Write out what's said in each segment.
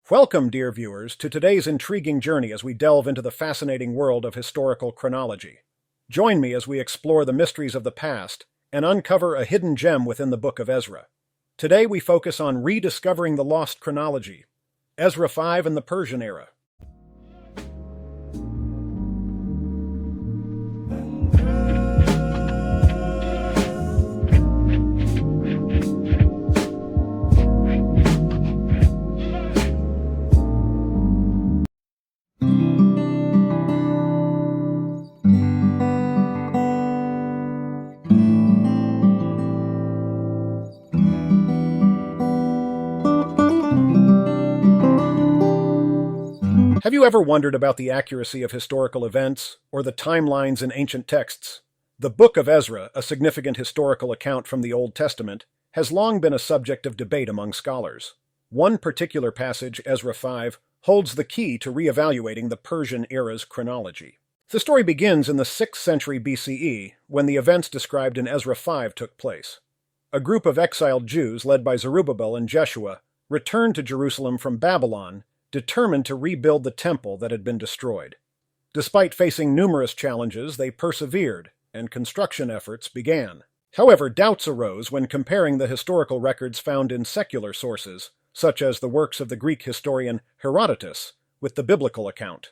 Welcome, dear viewers, to today's intriguing journey as we delve into the fascinating world of historical chronology. Join me as we explore the mysteries of the past and uncover a hidden gem within the Book of Ezra. Today we focus on rediscovering the lost chronology, Ezra 5 and the Persian Era. Have you ever wondered about the accuracy of historical events or the timelines in ancient texts? The Book of Ezra, a significant historical account from the Old Testament, has long been a subject of debate among scholars. One particular passage, Ezra 5, holds the key to reevaluating the Persian era's chronology. The story begins in the 6th century BCE, when the events described in Ezra 5 took place. A group of exiled Jews, led by Zerubbabel and Jeshua, returned to Jerusalem from Babylon, determined to rebuild the temple that had been destroyed. Despite facing numerous challenges, they persevered, and construction efforts began. However, doubts arose when comparing the historical records found in secular sources, such as the works of the Greek historian Herodotus, with the biblical account.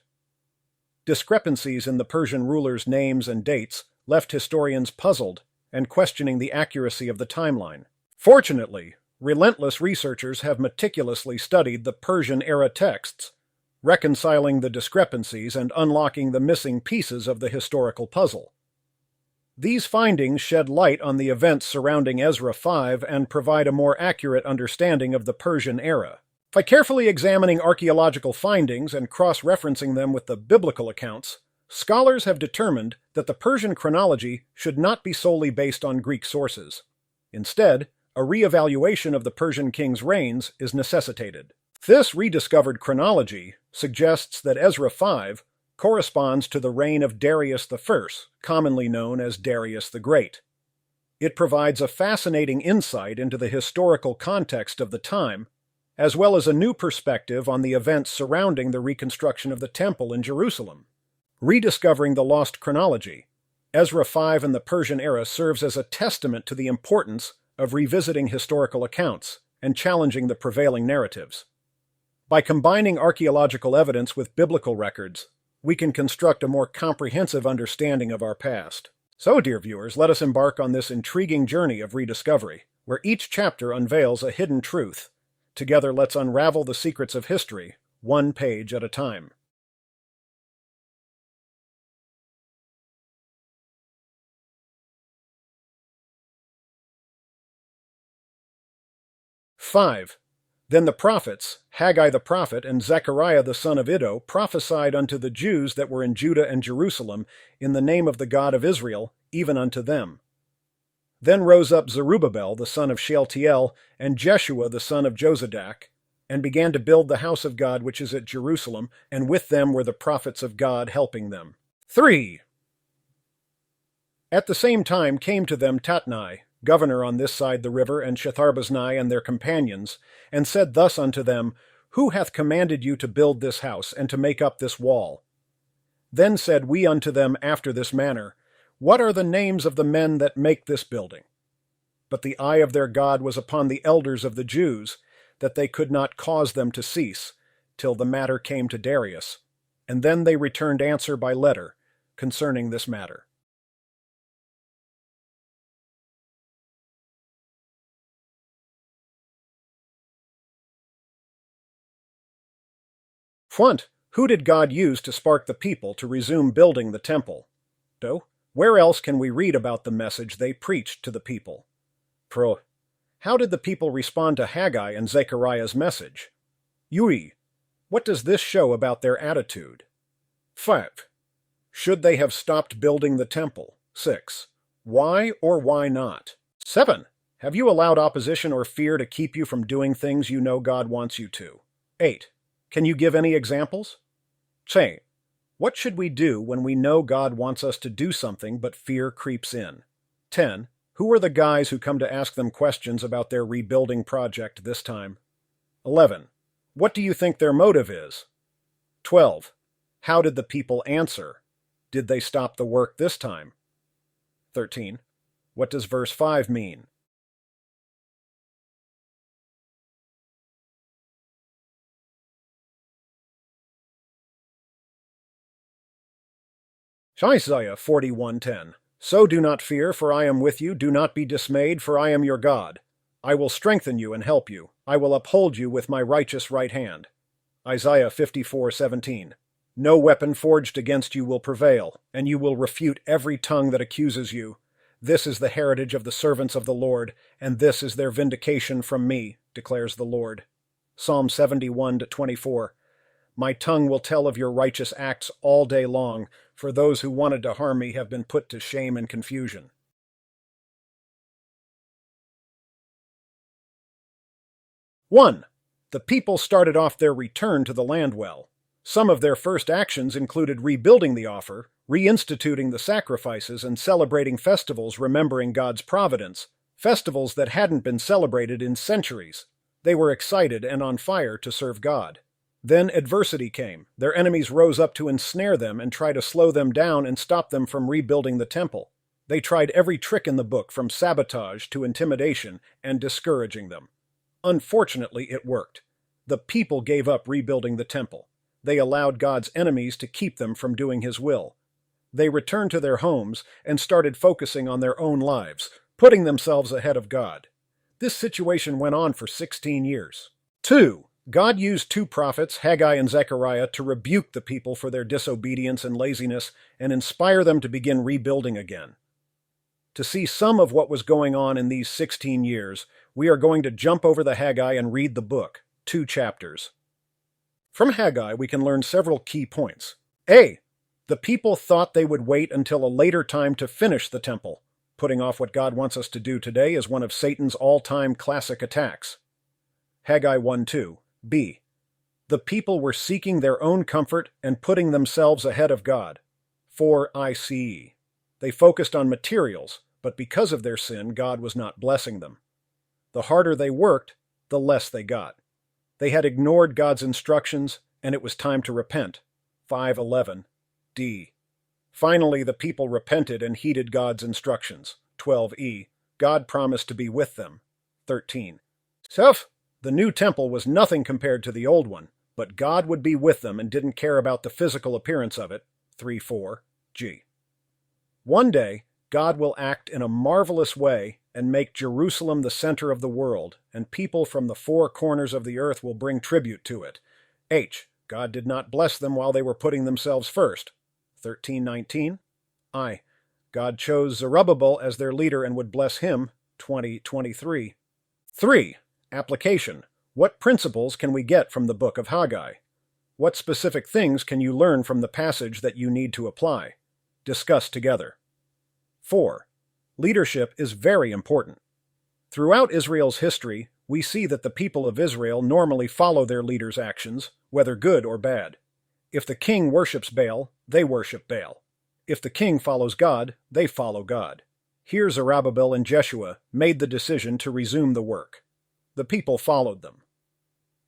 Discrepancies in the Persian rulers' names and dates left historians puzzled and questioning the accuracy of the timeline. Fortunately, relentless researchers have meticulously studied the Persian era texts, reconciling the discrepancies and unlocking the missing pieces of the historical puzzle. These findings shed light on the events surrounding Ezra 5 and provide a more accurate understanding of the Persian era. By carefully examining archaeological findings and cross-referencing them with the biblical accounts, scholars have determined that the Persian chronology should not be solely based on Greek sources. Instead, a re-evaluation of the Persian king's reigns is necessitated. This rediscovered chronology suggests that Ezra 5 corresponds to the reign of Darius I, commonly known as Darius the Great. It provides a fascinating insight into the historical context of the time, as well as a new perspective on the events surrounding the reconstruction of the temple in Jerusalem. Rediscovering the Lost Chronology, Ezra 5 and the Persian Era serves as a testament to the importance of revisiting historical accounts and challenging the prevailing narratives. By combining archaeological evidence with biblical records, we can construct a more comprehensive understanding of our past. So, dear viewers, let us embark on this intriguing journey of rediscovery, where each chapter unveils a hidden truth. Together, let's unravel the secrets of history, one page at a time. Five. Then the prophets, Haggai the prophet and Zechariah the son of Iddo, prophesied unto the Jews that were in Judah and Jerusalem in the name of the God of Israel, even unto them. Then rose up Zerubbabel the son of Shealtiel and Jeshua the son of Jozadak, and began to build the house of God which is at Jerusalem, and with them were the prophets of God helping them. 3. At the same time came to them Tatnai, governor on this side the river, and Shetharboznai and their companions, and said thus unto them, Who hath commanded you to build this house, and to make up this wall? Then said we unto them after this manner, What are the names of the men that make this building? But the eye of their God was upon the elders of the Jews, that they could not cause them to cease, till the matter came to Darius. And then they returned answer by letter, concerning this matter. Who did God use to spark the people to resume building the temple? Where else can we read about the message they preached to the people? How did the people respond to Haggai and Zechariah's message? What does this show about their attitude? 5. Should they have stopped building the temple? 6. Why or why not? 7. Have you allowed opposition or fear to keep you from doing things you know God wants you to? 8. Can you give any examples? 10. What should we do when we know God wants us to do something but fear creeps in? 10. Who are the guys who come to ask them questions about their rebuilding project this time? 11. What do you think their motive is? 12. How did the people answer? Did they stop the work this time? 13. What does verse 5 mean? Isaiah 41:10. So do not fear, for I am with you. Do not be dismayed, for I am your God. I will strengthen you and help you. I will uphold you with my righteous right hand. Isaiah 54:17. No weapon forged against you will prevail, and you will refute every tongue that accuses you. This is the heritage of the servants of the Lord, and this is their vindication from me, declares the Lord. Psalm 71:24. My tongue will tell of your righteous acts all day long, for those who wanted to harm me have been put to shame and confusion. 1. The people started off their return to the land well. Some of their first actions included rebuilding the offer, reinstituting the sacrifices, and celebrating festivals remembering God's providence, festivals that hadn't been celebrated in centuries. They were excited and on fire to serve God. Then adversity came. Their enemies rose up to ensnare them and try to slow them down and stop them from rebuilding the temple. They tried every trick in the book, from sabotage to intimidation and discouraging them. Unfortunately, it worked. The people gave up rebuilding the temple. They allowed God's enemies to keep them from doing His will. They returned to their homes and started focusing on their own lives, putting themselves ahead of God. This situation went on for 16 years. 2. God used two prophets, Haggai and Zechariah, to rebuke the people for their disobedience and laziness and inspire them to begin rebuilding again. To see some of what was going on in these 16 years, we are going to jump over the Haggai and read the book, 2 chapters. From Haggai, we can learn several key points. A. The people thought they would wait until a later time to finish the temple. Putting off what God wants us to do today is one of Satan's all-time classic attacks. Haggai 1:2. B. The people were seeking their own comfort and putting themselves ahead of God. 4 ICE. They focused on materials, but because of their sin, God was not blessing them. The harder they worked, the less they got. They had ignored God's instructions, and it was time to repent. 5:11. D. Finally, the people repented and heeded God's instructions. 12E. God promised to be with them. 13. The new temple was nothing compared to the old one, but God would be with them and didn't care about the physical appearance of it. 3:4. G. One day, God will act in a marvelous way and make Jerusalem the center of the world, and people from the 4 corners of the earth will bring tribute to it. H. God did not bless them while they were putting themselves first. 13:19. I. God chose Zerubbabel as their leader and would bless him. 20:23. 3. Application. What principles can we get from the book of Haggai? What specific things can you learn from the passage that you need to apply? Discuss together. 4. Leadership is very important. Throughout Israel's history, we see that the people of Israel normally follow their leaders' actions, whether good or bad. If the king worships Baal, they worship Baal. If the king follows God, they follow God. Here Zerubbabel and Jeshua made the decision to resume the work. The people followed them.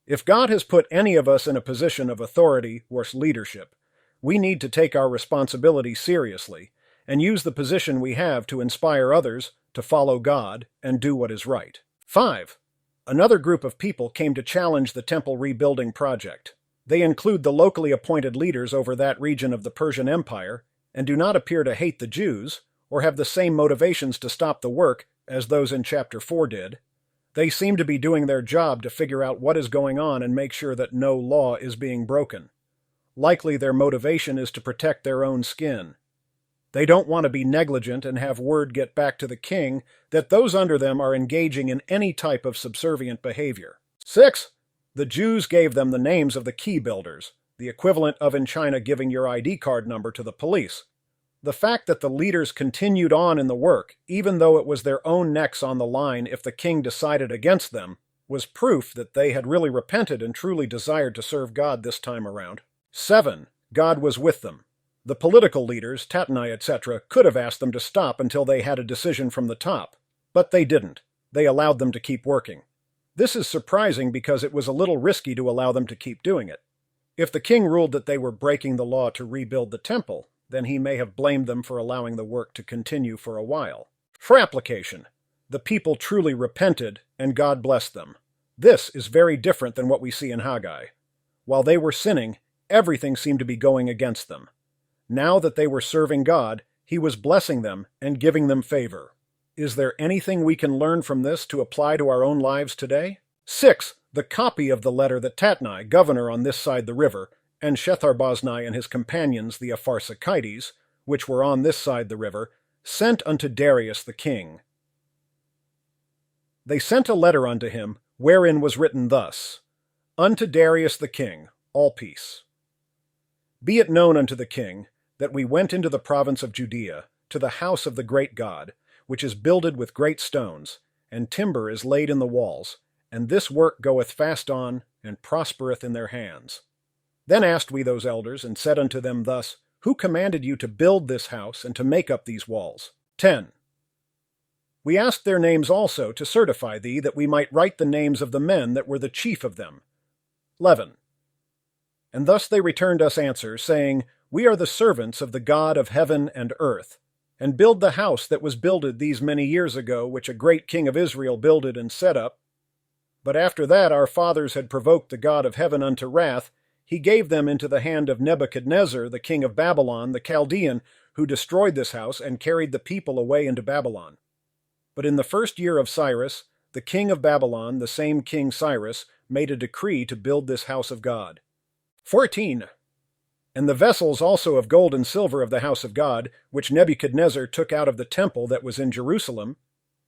If God has put any of us in a position of authority or leadership, we need to take our responsibility seriously and use the position we have to inspire others to follow God and do what is right. 5. Another group of people came to challenge the temple rebuilding project. They include the locally appointed leaders over that region of the Persian Empire and do not appear to hate the Jews or have the same motivations to stop the work as those in chapter 4 did. They seem to be doing their job to figure out what is going on and make sure that no law is being broken. Likely their motivation is to protect their own skin. They don't want to be negligent and have word get back to the king that those under them are engaging in any type of subservient behavior. 6. The Jews gave them the names of the key builders, the equivalent of in China giving your ID card number to the police. The fact that the leaders continued on in the work, even though it was their own necks on the line if the king decided against them, was proof that they had really repented and truly desired to serve God this time around. 7. God was with them. The political leaders, Tatnai, etc., could have asked them to stop until they had a decision from the top, but they didn't. They allowed them to keep working. This is surprising because it was a little risky to allow them to keep doing it. If the king ruled that they were breaking the law to rebuild the temple, then he may have blamed them for allowing the work to continue for a while. For application, the people truly repented, and God blessed them. This is very different than what we see in Haggai. While they were sinning, everything seemed to be going against them. Now that they were serving God, He was blessing them and giving them favor. Is there anything we can learn from this to apply to our own lives today? 6. The copy of the letter that Tatnai, governor on this side the river, and Shetharboznai and his companions, the Apharsachites, which were on this side the river, sent unto Darius the king. They sent a letter unto him, wherein was written thus, Unto Darius the king, all peace. Be it known unto the king, that we went into the province of Judea, to the house of the great God, which is builded with great stones, and timber is laid in the walls, and this work goeth fast on, and prospereth in their hands. Then asked we those elders, and said unto them thus, Who commanded you to build this house, and to make up these walls? 10. We asked their names also, to certify thee, that we might write the names of the men that were the chief of them. 11. And thus they returned us answer, saying, We are the servants of the God of heaven and earth, and build the house that was builded these many years ago, which a great king of Israel builded and set up. But after that our fathers had provoked the God of heaven unto wrath, he gave them into the hand of Nebuchadnezzar, the king of Babylon, the Chaldean, who destroyed this house and carried the people away into Babylon. But in the first year of Cyrus, the king of Babylon, the same king Cyrus, made a decree to build this house of God. 14. And the vessels also of gold and silver of the house of God, which Nebuchadnezzar took out of the temple that was in Jerusalem,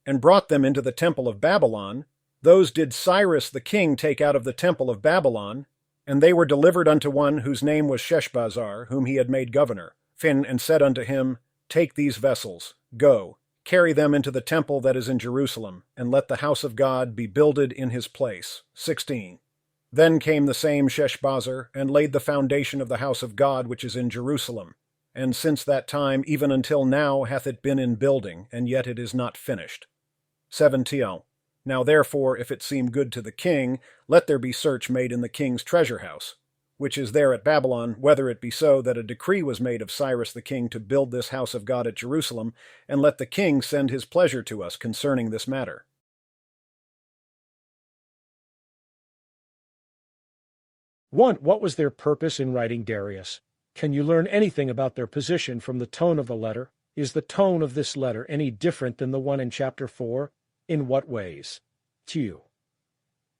and brought them into the temple of Babylon, those did Cyrus the king take out of the temple of Babylon, and they were delivered unto one whose name was Sheshbazzar, whom he had made governor, and said unto him, Take these vessels, go, carry them into the temple that is in Jerusalem, and let the house of God be builded in his place. 16. Then came the same Sheshbazzar, and laid the foundation of the house of God which is in Jerusalem. And since that time even until now hath it been in building, and yet it is not finished. 17. Now therefore, if it seem good to the king, let there be search made in the king's treasure house, which is there at Babylon, whether it be so that a decree was made of Cyrus the king to build this house of God at Jerusalem, and let the king send his pleasure to us concerning this matter. 1. What was their purpose in writing Darius? Can you learn anything about their position from the tone of the letter? Is the tone of this letter any different than the one in chapter 4? In what ways? 2.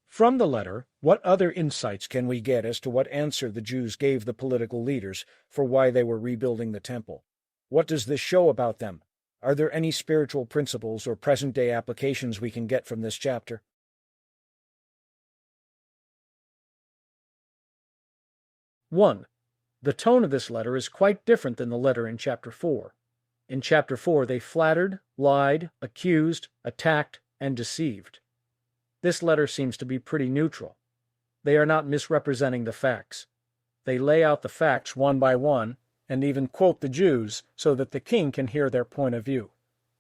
From the letter, what other insights can we get as to what answer the Jews gave the political leaders for why they were rebuilding the temple? What does this show about them? Are there any spiritual principles or present-day applications we can get from this chapter? 1. The tone of this letter is quite different than the letter in chapter 4. In chapter 4, they flattered, lied, accused, attacked, and deceived. This letter seems to be pretty neutral. They are not misrepresenting the facts. They lay out the facts one by one, and even quote the Jews so that the king can hear their point of view.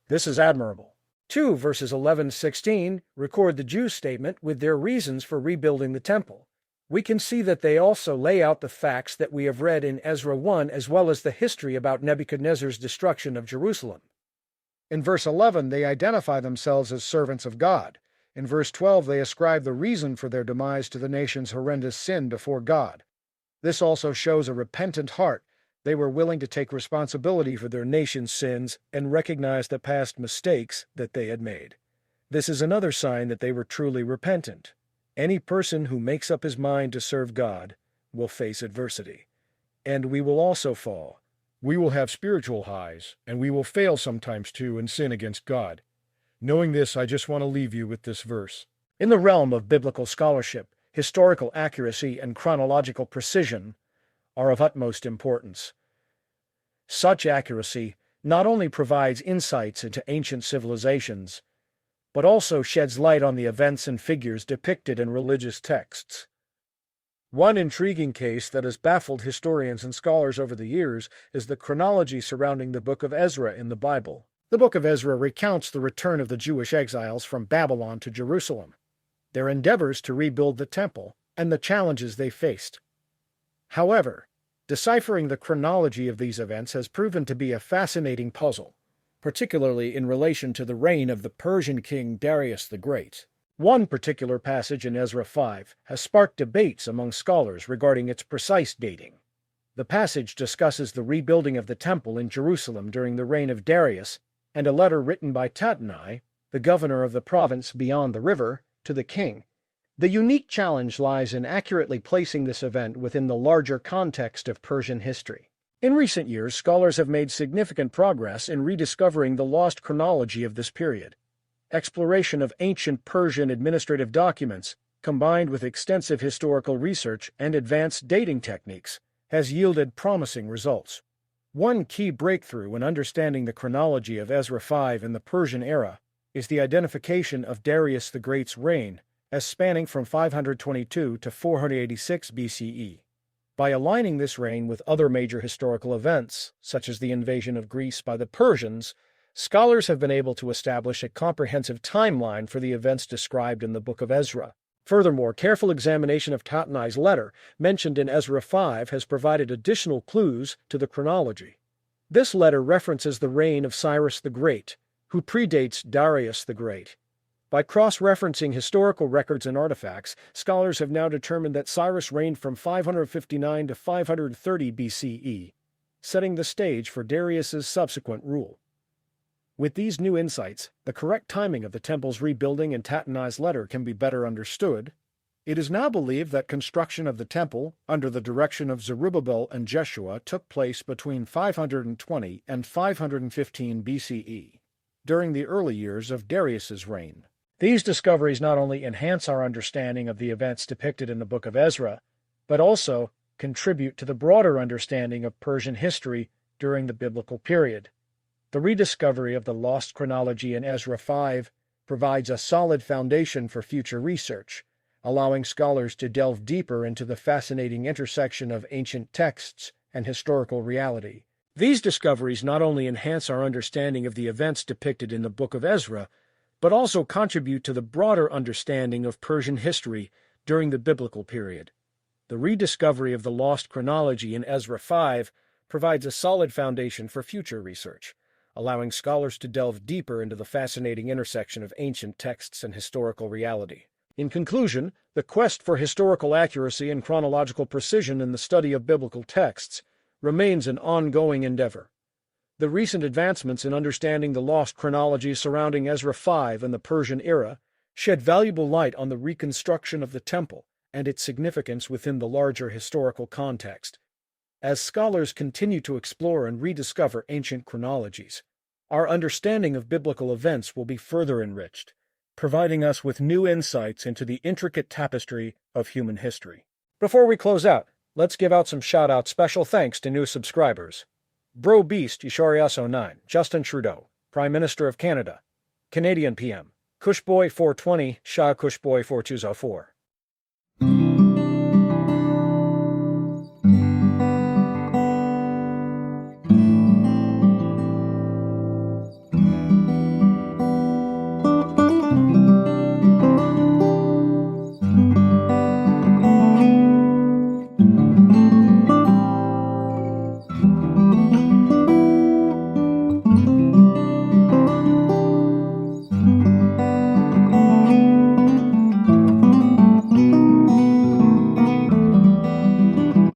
This is admirable. 2 verses 11-16 record the Jews' statement with their reasons for rebuilding the temple. We can see that they also lay out the facts that we have read in Ezra 1, as well as the history about Nebuchadnezzar's destruction of Jerusalem. In verse 11, they identify themselves as servants of God. In verse 12, they ascribe the reason for their demise to the nation's horrendous sin before God. This also shows a repentant heart. They were willing to take responsibility for their nation's sins and recognize the past mistakes that they had made. This is another sign that they were truly repentant. Any person who makes up his mind to serve God will face adversity. And we will also fall. We will have spiritual highs, and we will fail sometimes too and sin against God. Knowing this, I just want to leave you with this verse. In the realm of biblical scholarship, historical accuracy and chronological precision are of utmost importance. Such accuracy not only provides insights into ancient civilizations, but also sheds light on the events and figures depicted in religious texts. One intriguing case that has baffled historians and scholars over the years is the chronology surrounding the book of Ezra in the Bible. The book of Ezra recounts the return of the Jewish exiles from Babylon to Jerusalem. their endeavors to rebuild the temple, and the challenges they faced. However, deciphering the chronology of these events has proven to be a fascinating puzzle, particularly in relation to the reign of the Persian king Darius the Great. One particular passage in Ezra 5 has sparked debates among scholars regarding its precise dating. The passage discusses the rebuilding of the temple in Jerusalem during the reign of Darius and a letter written by Tattenai, the governor of the province beyond the river, to the king. The unique challenge lies in accurately placing this event within the larger context of Persian history. In recent years, scholars have made significant progress in rediscovering the lost chronology of this period. Exploration of ancient Persian administrative documents, combined with extensive historical research and advanced dating techniques, has yielded promising results. One key breakthrough in understanding the chronology of Ezra 5 in the Persian era is the identification of Darius the Great's reign as spanning from 522 to 486 BCE. By aligning this reign with other major historical events, such as the invasion of Greece by the Persians, scholars have been able to establish a comprehensive timeline for the events described in the Book of Ezra. Furthermore, careful examination of Tattenai's letter, mentioned in Ezra 5, has provided additional clues to the chronology. This letter references the reign of Cyrus the Great, who predates Darius the Great. By cross-referencing historical records and artifacts, scholars have now determined that Cyrus reigned from 559 to 530 BCE, setting the stage for Darius's subsequent rule. With these new insights, the correct timing of the temple's rebuilding in Tattenai's letter can be better understood. It is now believed that construction of the temple, under the direction of Zerubbabel and Jeshua, took place between 520 and 515 BCE, during the early years of Darius's reign. These discoveries not only enhance our understanding of the events depicted in the Book of Ezra, but also contribute to the broader understanding of Persian history during the biblical period. The rediscovery of the lost chronology in Ezra 5 provides a solid foundation for future research, allowing scholars to delve deeper into the fascinating intersection of ancient texts and historical reality. These discoveries not only enhance our understanding of the events depicted in the Book of Ezra, but also contribute to the broader understanding of Persian history during the biblical period. The rediscovery of the lost chronology in Ezra 5 provides a solid foundation for future research, allowing scholars to delve deeper into the fascinating intersection of ancient texts and historical reality. In conclusion, the quest for historical accuracy and chronological precision in the study of biblical texts remains an ongoing endeavor. The recent advancements in understanding the lost chronology surrounding Ezra 5 and the Persian era shed valuable light on the reconstruction of the temple and its significance within the larger historical context. As scholars continue to explore and rediscover ancient chronologies, our understanding of biblical events will be further enriched, providing us with new insights into the intricate tapestry of human history. Before we close out, let's give out some shout-out special thanks to new subscribers. Bro Beast Isharias09, Justin Trudeau, Prime Minister of Canada, Canadian PM, Cushboy420, Shah Cushboy4204.